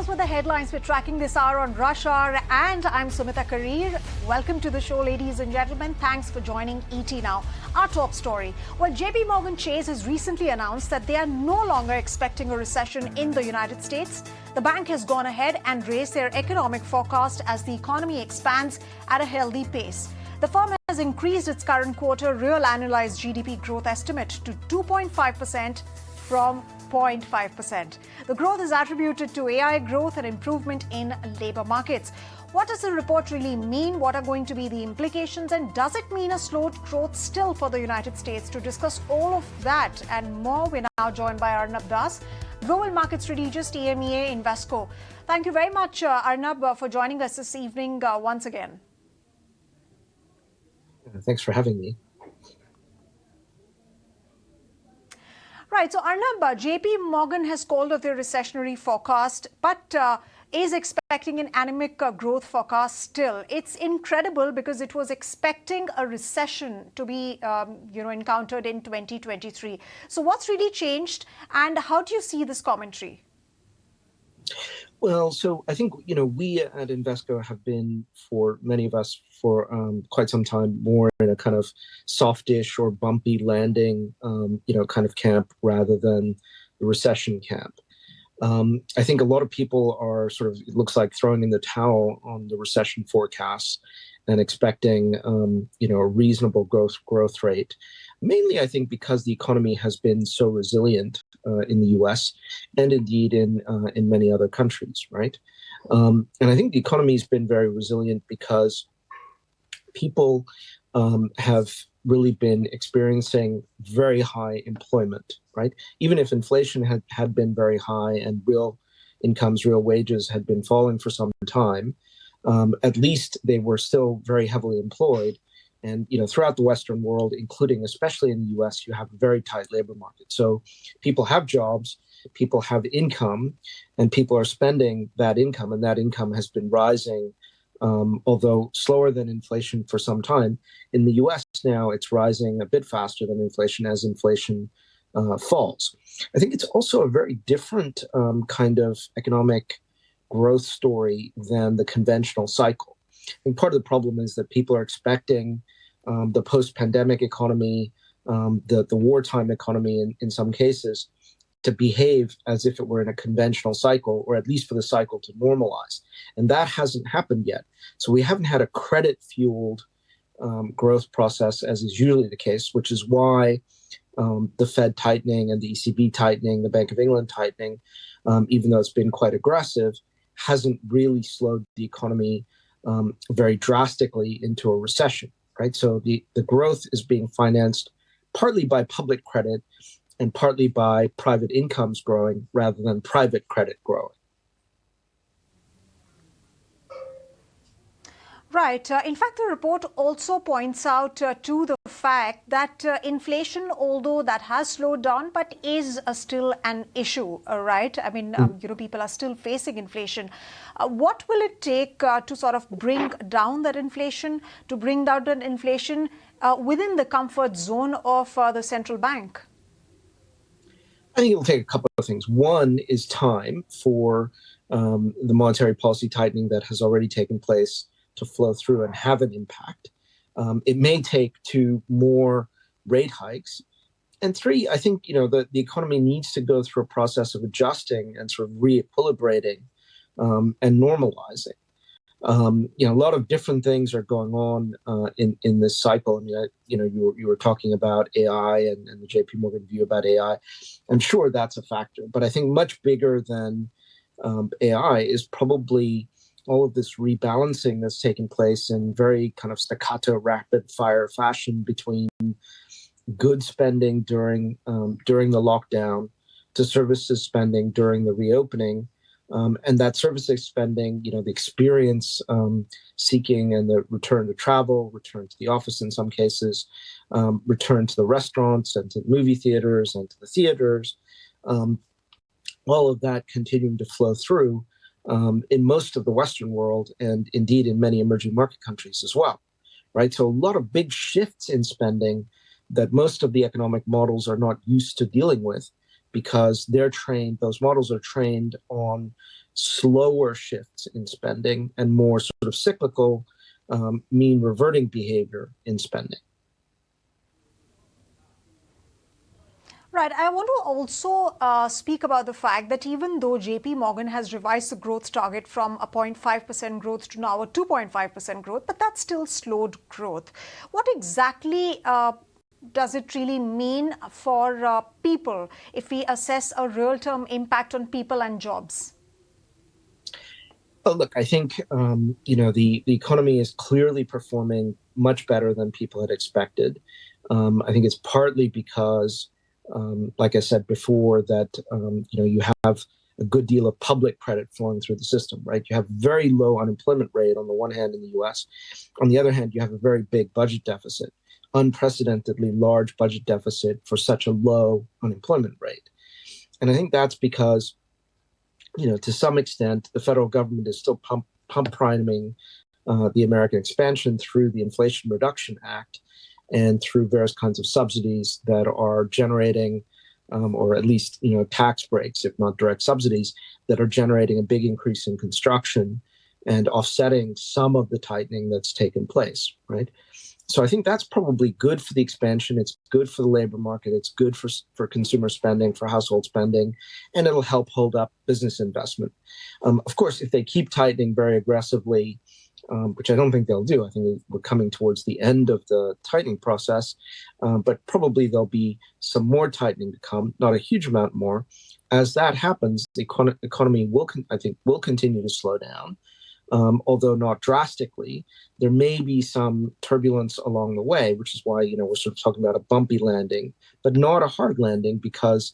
those were the headlines we're tracking this hour on Rush Hour, and I'm Sumita Karir. Welcome to the show, ladies and gentlemen. Thanks for joining ET Now. Our top story. Well, JPMorgan Chase has recently announced that they are no longer expecting a recession in the United States. The bank has gone ahead and raised their economic forecast as the economy expands at a healthy pace. The firm has increased its current quarter real annualized GDP growth estimate to 2.5% from 0.5%. The growth is attributed to AI growth and improvement in labor markets. What does the report really mean? What are going to be the implications? And does it mean a slowed growth still for the United States? To discuss all of that and more, we're now joined by Arnab Das, Global Market Strategist, EMEA, Invesco. Thank you very much, Arnab, for joining us this evening once again. Thanks for having me. Right. So, Arnab, JPMorgan has called off their recessionary forecast, but is expecting an anemic growth forecast still. It's incredible because it was expecting a recession to be, encountered in 2023. So what's really changed, and how do you see this commentary? Well, so I think, we at Invesco have been, for many of us, for quite some time, more in a kind of softish or bumpy landing, kind of camp rather than the recession camp. I think a lot of people are it looks like throwing in the towel on the recession forecasts and expecting, a reasonable growth rate. Mainly, I think, because the economy has been so resilient in the U.S. and indeed in many other countries, right? And I think the economy has been very resilient because people have really been experiencing very high employment, right? Even if inflation had been very high and real incomes, real wages had been falling for some time, at least they were still very heavily employed. And, throughout the Western world, including especially in the U.S., you have a very tight labor market. So people have jobs, people have income, and people are spending that income, and that income has been rising, although slower than inflation for some time. In the U.S. now, it's rising a bit faster than inflation as inflation falls. I think it's also a very different kind of economic growth story than the conventional cycle. I think part of the problem is that people are expecting the post-pandemic economy, the wartime economy in some cases, to behave as if it were in a conventional cycle, or at least for the cycle to normalize. And that hasn't happened yet. So we haven't had a credit-fueled growth process, as is usually the case, which is why the Fed tightening and the ECB tightening, the Bank of England tightening, even though it's been quite aggressive, hasn't really slowed the economy very drastically into a recession, right? So the growth is being financed partly by public credit and partly by private incomes growing rather than private credit growing. Right. In fact, the report also points out to the fact that inflation, although that has slowed down, but is still an issue, right? I mean, people are still facing inflation. What will it take to sort of bring down that inflation, within the comfort zone of the central bank? I think it'll take a couple of things. One is time for the monetary policy tightening that has already taken place to flow through and have an impact. It may take 2 more rate hikes. And 3, I think, the economy needs to go through a process of adjusting and sort of re-equilibrating and normalizing. A lot of different things are going on in this cycle. I mean, you were talking about AI and the JPMorgan view about AI. I'm sure that's a factor. But I think much bigger than AI is probably all of this rebalancing that's taking place in very kind of staccato, rapid-fire fashion between goods spending during the lockdown to services spending during the reopening, and that services spending, the experience seeking and the return to travel, return to the office in some cases, return to the restaurants and to the movie theaters and to the theaters, all of that continuing to flow through in most of the Western world and indeed in many emerging market countries as well, right? So a lot of big shifts in spending that most of the economic models are not used to dealing with because those models are trained on slower shifts in spending and more sort of cyclical, mean reverting behavior in spending. Right. I want to also speak about the fact that even though JPMorgan has revised the growth target from a 0.5% growth to now a 2.5% growth, but that's still slowed growth. What exactly does it really mean for people if we assess a real-term impact on people and jobs? Oh, look, I think the economy is clearly performing much better than people had expected. I think it's partly because, like I said before, that you have a good deal of public credit flowing through the system, right? You have very low unemployment rate on the one hand in the U.S. On the other hand, you have a very big budget deficit, unprecedentedly large budget deficit for such a low unemployment rate. And I think that's because, to some extent, the federal government is still pump priming the American expansion through the Inflation Reduction Act and through various kinds of subsidies that are generating, or at least tax breaks, if not direct subsidies, that are generating a big increase in construction and offsetting some of the tightening that's taken place, right? So I think that's probably good for the expansion. It's good for the labor market. It's good for consumer spending, for household spending, and it'll help hold up business investment. Of course, if they keep tightening very aggressively, which I don't think they'll do, I think we're coming towards the end of the tightening process, but probably there'll be some more tightening to come, not a huge amount more. As that happens, the economy will continue to slow down. Although not drastically, there may be some turbulence along the way, which is why we're sort of talking about a bumpy landing, but not a hard landing, because,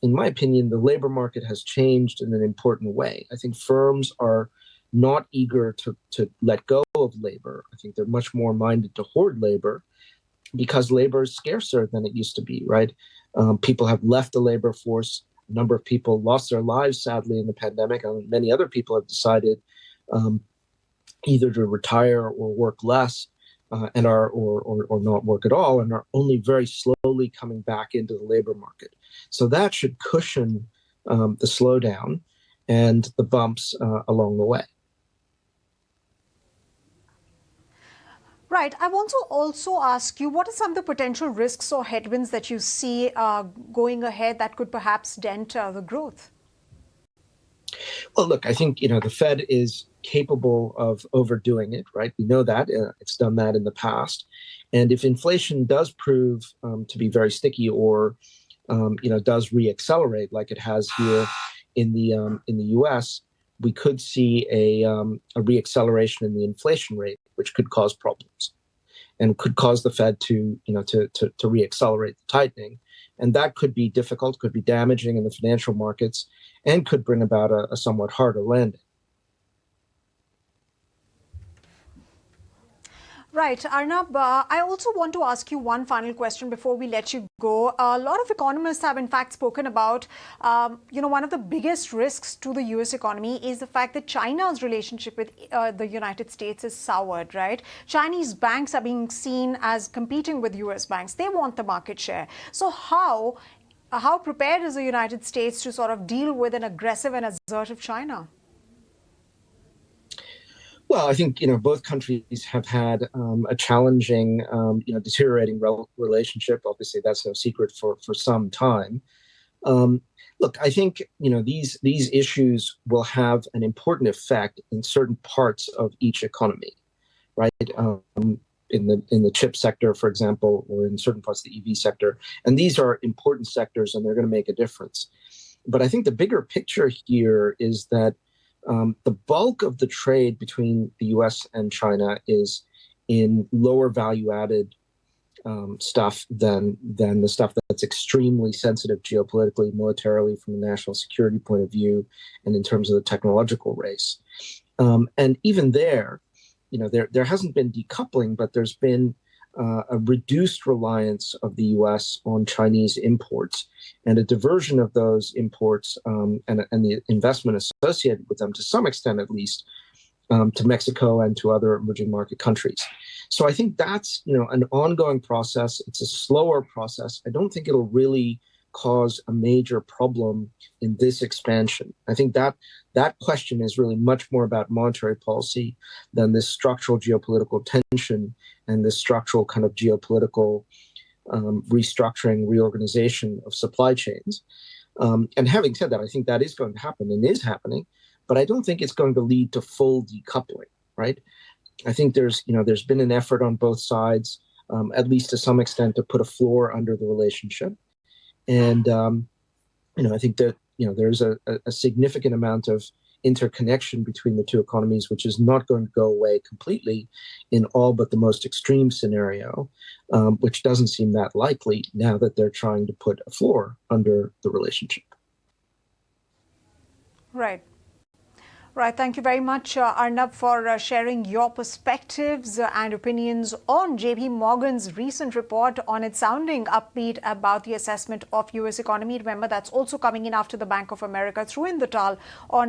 in my opinion, the labor market has changed in an important way. I think firms are not eager to let go of labor. I think they're much more minded to hoard labor because labor is scarcer than it used to be, right? People have left the labor force. A number of people lost their lives, sadly, in the pandemic. Many other people have decided either to retire or work less, and or not work at all, and are only very slowly coming back into the labor market. So that should cushion the slowdown and the bumps along the way. Right. I want to also ask you, what are some of the potential risks or headwinds that you see going ahead that could perhaps dent the growth? Well, look, I think the Fed is capable of overdoing it, right? We know that it's done that in the past, and if inflation does prove to be very sticky, or does reaccelerate like it has here in the U.S., we could see a reacceleration in the inflation rate, which could cause problems, and could cause the Fed to reaccelerate the tightening. And that could be difficult, could be damaging in the financial markets, and could bring about a somewhat harder landing. Right. Arnab, I also want to ask you one final question before we let you go. A lot of economists have, in fact, spoken about, one of the biggest risks to the U.S. economy is the fact that China's relationship with the United States is soured, right? Chinese banks are being seen as competing with U.S. banks. They want the market share. So how prepared is the United States to sort of deal with an aggressive and assertive China? Well, I think both countries have had a challenging, deteriorating relationship. Obviously, that's no secret for some time. Look, I think these issues will have an important effect in certain parts of each economy, right? In the chip sector, for example, or in certain parts of the EV sector, and these are important sectors, and they're going to make a difference. But I think the bigger picture here is that the bulk of the trade between the U.S. and China is in lower value-added stuff than the stuff that's extremely sensitive geopolitically, militarily, from a national security point of view, and in terms of the technological race. And even there hasn't been decoupling, but there's been a reduced reliance of the U.S. on Chinese imports, and a diversion of those imports and the investment associated with them, to some extent at least, to Mexico and to other emerging market countries. So I think that's an ongoing process. It's a slower process. I don't think it'll really cause a major problem in this expansion? I think that question is really much more about monetary policy than this structural geopolitical tension and this structural kind of geopolitical restructuring, reorganization of supply chains. And having said that, I think that is going to happen and is happening, but I don't think it's going to lead to full decoupling, right? I think there's been an effort on both sides, at least to some extent, to put a floor under the relationship. And, I think that, there's a significant amount of interconnection between the two economies, which is not going to go away completely in all but the most extreme scenario, which doesn't seem that likely now that they're trying to put a floor under the relationship. Right. Right. Thank you very much, Arnab, for sharing your perspectives and opinions on JPMorgan's recent report on its sounding upbeat about the assessment of U.S. economy. Remember, that's also coming in after the Bank of America threw in the towel on